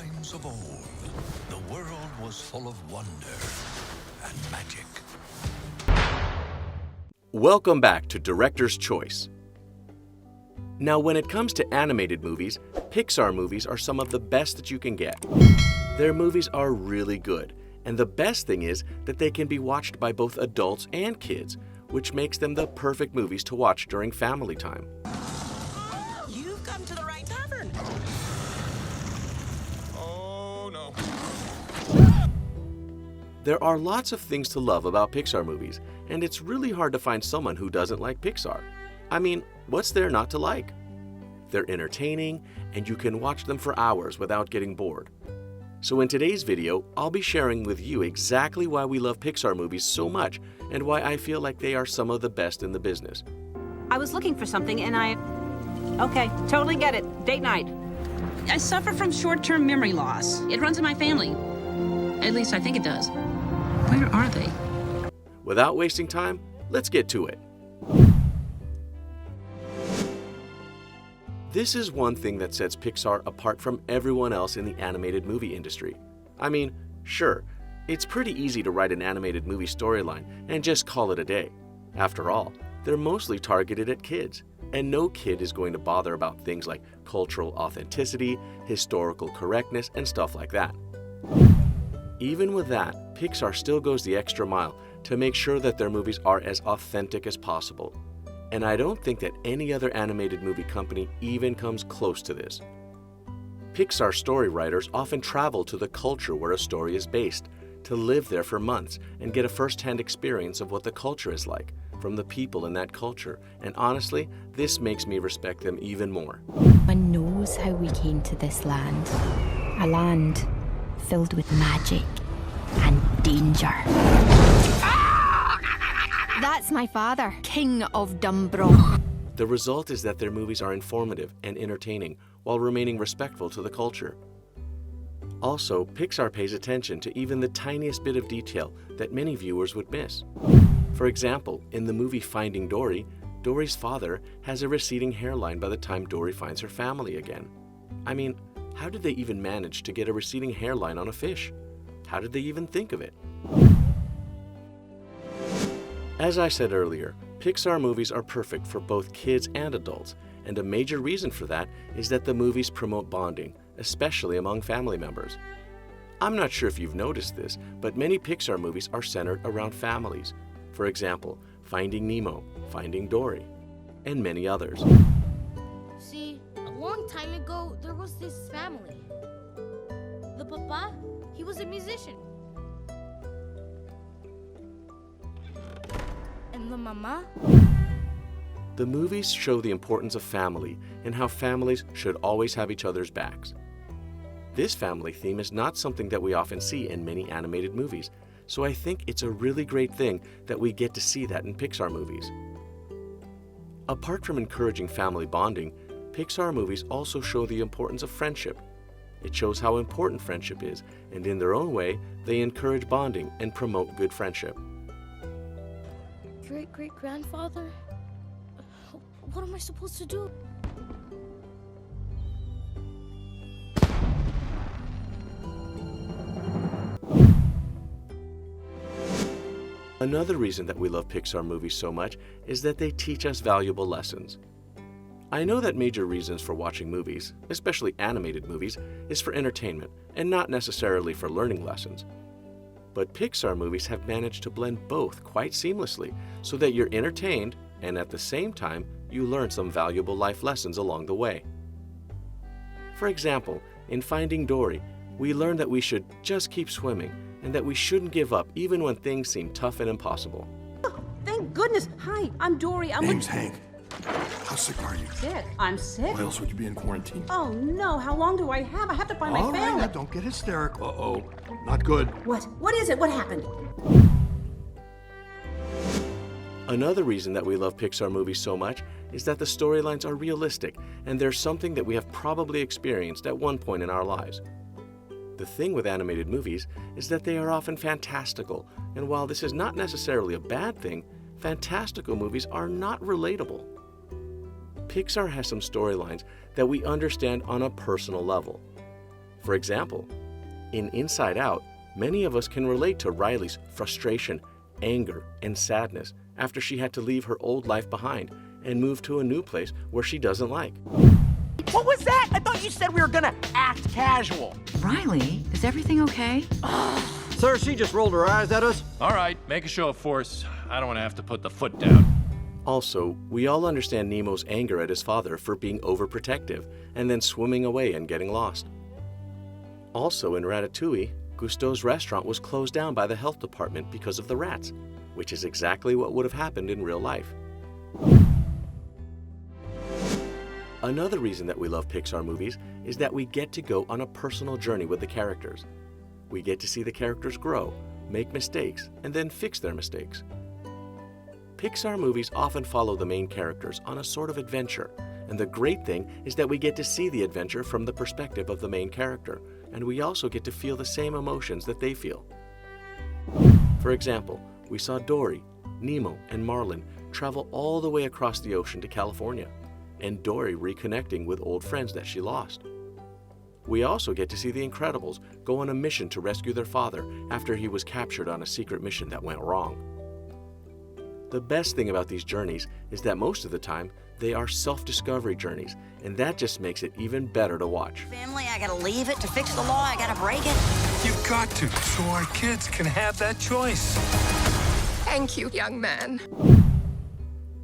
times of old, the world was full of wonder and magic. Welcome back to Director's Choice. Now, when it comes to animated movies, Pixar movies are some of the best that you can get. Their movies are really good, and the best thing is that they can be watched by both adults and kids, which makes them the perfect movies to watch during family time. You've come to the right tavern. Oh, no. There are lots of things to love about Pixar movies, and it's really hard to find someone who doesn't like Pixar. I mean, what's there not to like? They're entertaining, and you can watch them for hours without getting bored. So in today's video, I'll be sharing with you exactly why we love Pixar movies so much and why I feel like they are some of the best in the business. I was looking for something and Okay, totally get it. Date night. I suffer from short-term memory loss. It runs in my family. At least I think it does. Where are they? Without wasting time, let's get to it. This is one thing that sets Pixar apart from everyone else in the animated movie industry. I mean, sure, it's pretty easy to write an animated movie storyline and just call it a day. After all, they're mostly targeted at kids, and no kid is going to bother about things like cultural authenticity, historical correctness, and stuff like that. Even with that, Pixar still goes the extra mile to make sure that their movies are as authentic as possible. And I don't think that any other animated movie company even comes close to this. Pixar story writers often travel to the culture where a story is based, to live there for months and get a first-hand experience of what the culture is like, from the people in that culture. And honestly, this makes me respect them even more. One knows how we came to this land. A land filled with magic and danger. That's my father, King of Dumbroch. The result is that their movies are informative and entertaining while remaining respectful to the culture. Also, Pixar pays attention to even the tiniest bit of detail that many viewers would miss. For example, in the movie Finding Dory, Dory's father has a receding hairline by the time Dory finds her family again. I mean, how did they even manage to get a receding hairline on a fish? How did they even think of it? As I said earlier, Pixar movies are perfect for both kids and adults, and a major reason for that is that the movies promote bonding, especially among family members. I'm not sure if you've noticed this, but many Pixar movies are centered around families. For example, Finding Nemo, Finding Dory, and many others. See, a long time ago, there was this family. The papa, he was a musician. And the mama? The movies show the importance of family and how families should always have each other's backs. This family theme is not something that we often see in many animated movies, so I think it's a really great thing that we get to see that in Pixar movies. Apart from encouraging family bonding, Pixar movies also show the importance of friendship. It shows how important friendship is, and in their own way, they encourage bonding and promote good friendship. Great-great-grandfather? What am I supposed to do? Another reason that we love Pixar movies so much is that they teach us valuable lessons. I know that major reasons for watching movies, especially animated movies, is for entertainment and not necessarily for learning lessons. But Pixar movies have managed to blend both quite seamlessly so that you're entertained and at the same time you learn some valuable life lessons along the way. For example, in Finding Dory, we learn that we should just keep swimming and that we shouldn't give up even when things seem tough and impossible. Oh, thank goodness. Hi, I'm Dory. Name's Hank. How sick are you? Sick. I'm sick? Why else would you be in quarantine? Oh no, how long do I have? I have to find my All right, family. now don't get hysterical. Uh-oh, not good. What? What is it? What happened? Another reason that we love Pixar movies so much is that the storylines are realistic and they're something that we have probably experienced at one point in our lives. The thing with animated movies is that they are often fantastical, and while this is not necessarily a bad thing, fantastical movies are not relatable. Pixar has some storylines that we understand on a personal level. For example, in Inside Out, many of us can relate to Riley's frustration, anger, and sadness after she had to leave her old life behind and move to a new place where she doesn't like. What was that? I thought you said we were gonna act casual. Riley, is everything okay? Sir, she just rolled her eyes at us. All right, make a show of force. I don't want to have to put the foot down. Also, we all understand Nemo's anger at his father for being overprotective and then swimming away and getting lost. Also, in Ratatouille, Cousteau's restaurant was closed down by the health department because of the rats, which is exactly what would have happened in real life. Another reason that we love Pixar movies is that we get to go on a personal journey with the characters. We get to see the characters grow, make mistakes, and then fix their mistakes. Pixar movies often follow the main characters on a sort of adventure, and the great thing is that we get to see the adventure from the perspective of the main character, and we also get to feel the same emotions that they feel. For example, we saw Dory, Nemo, and Marlin travel all the way across the ocean to California, and Dory reconnecting with old friends that she lost. We also get to see the Incredibles go on a mission to rescue their father after he was captured on a secret mission that went wrong. The best thing about these journeys is that most of the time, they are self-discovery journeys, and that just makes it even better to watch. Family, I gotta leave it to fix the law. I gotta break it. You've got to, so our kids can have that choice. Thank you, young man.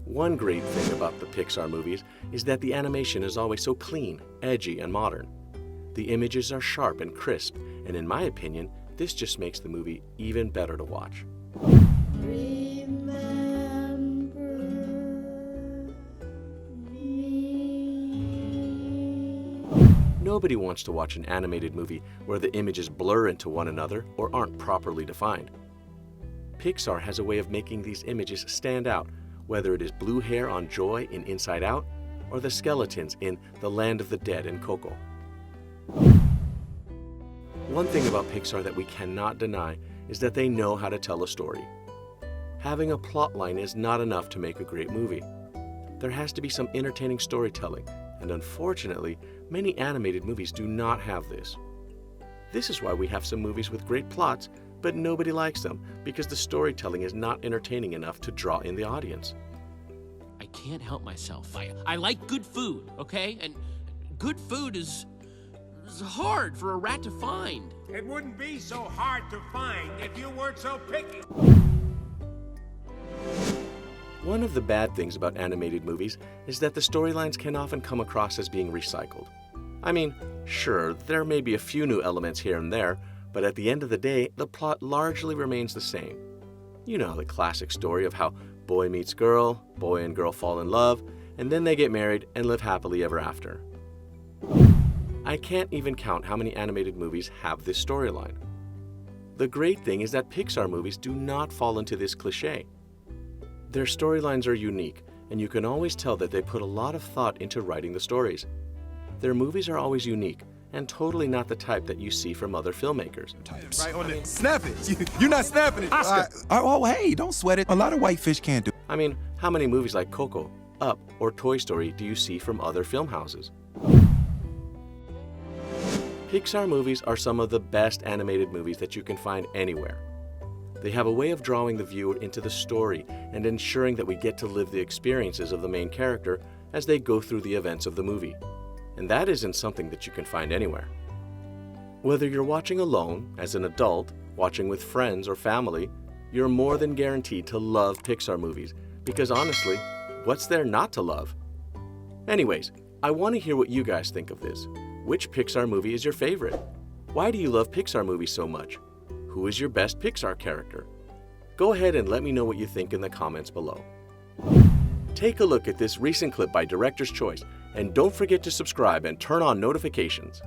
One great thing about the Pixar movies is that the animation is always so clean, edgy, and modern. The images are sharp and crisp, and in my opinion, this just makes the movie even better to watch. Nobody wants to watch an animated movie where the images blur into one another or aren't properly defined. Pixar has a way of making these images stand out, whether it is blue hair on Joy in Inside Out or the skeletons in The Land of the Dead in Coco. One thing about Pixar that we cannot deny is that they know how to tell a story. Having a plot line is not enough to make a great movie. There has to be some entertaining storytelling, and unfortunately, many animated movies do not have this. This is why we have some movies with great plots, but nobody likes them because the storytelling is not entertaining enough to draw in the audience. I can't help myself. I like good food, okay? And good food is hard for a rat to find. It wouldn't be so hard to find if you weren't so picky. One of the bad things about animated movies is that the storylines can often come across as being recycled. I mean, sure, there may be a few new elements here and there, but at the end of the day, the plot largely remains the same. You know the classic story of how boy meets girl, boy and girl fall in love, and then they get married and live happily ever after. I can't even count how many animated movies have this storyline. The great thing is that Pixar movies do not fall into this cliché. Their storylines are unique, and you can always tell that they put a lot of thought into writing the stories. Their movies are always unique, and totally not the type that you see from other filmmakers. Right on it. Snap it. You're not snapping it. Oscar. Oh, hey, don't sweat it. A lot of white fish can't do. I mean, how many movies like Coco, Up, or Toy Story do you see from other film houses? Pixar movies are some of the best animated movies that you can find anywhere. They have a way of drawing the viewer into the story and ensuring that we get to live the experiences of the main character as they go through the events of the movie. And that isn't something that you can find anywhere. Whether you're watching alone, as an adult, watching with friends or family, you're more than guaranteed to love Pixar movies, because honestly, what's there not to love? Anyways, I want to hear what you guys think of this. Which Pixar movie is your favorite? Why do you love Pixar movies so much? Who is your best Pixar character? Go ahead and let me know what you think in the comments below. Take a look at this recent clip by Director's Choice, and don't forget to subscribe and turn on notifications.